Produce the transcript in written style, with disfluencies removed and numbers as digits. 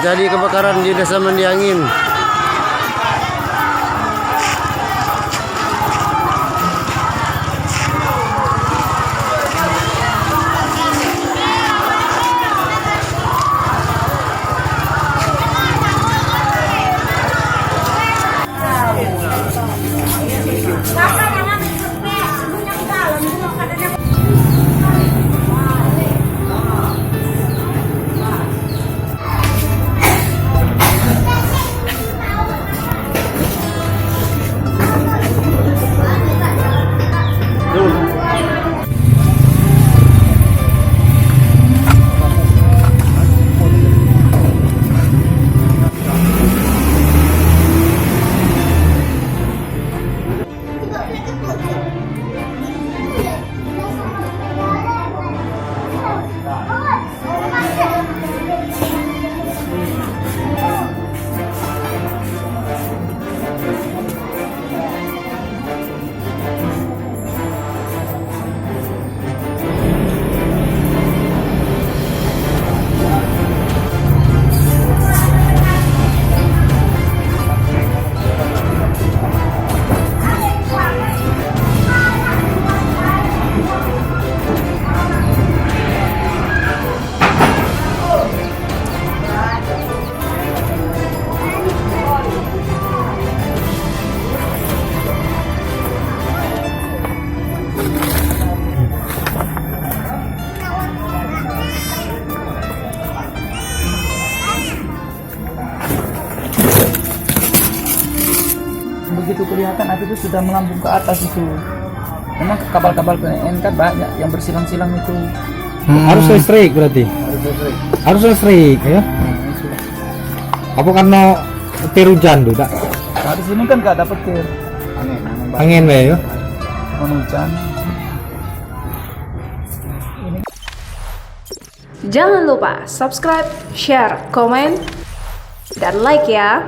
Terjadi kebakaran di Desa Mendiangin. Begitu kelihatan api itu sudah melambung ke atas itu. Memang kabel-kabel PLN kan banyak yang bersilang-silang itu. Harus listrik berarti. Harus listrik ya. Apa karena petir hujan tuh, tak? Nah, di sini kan nggak ada petir. Angin ya. Hujan. Jangan lupa subscribe, share, komen, dan like ya.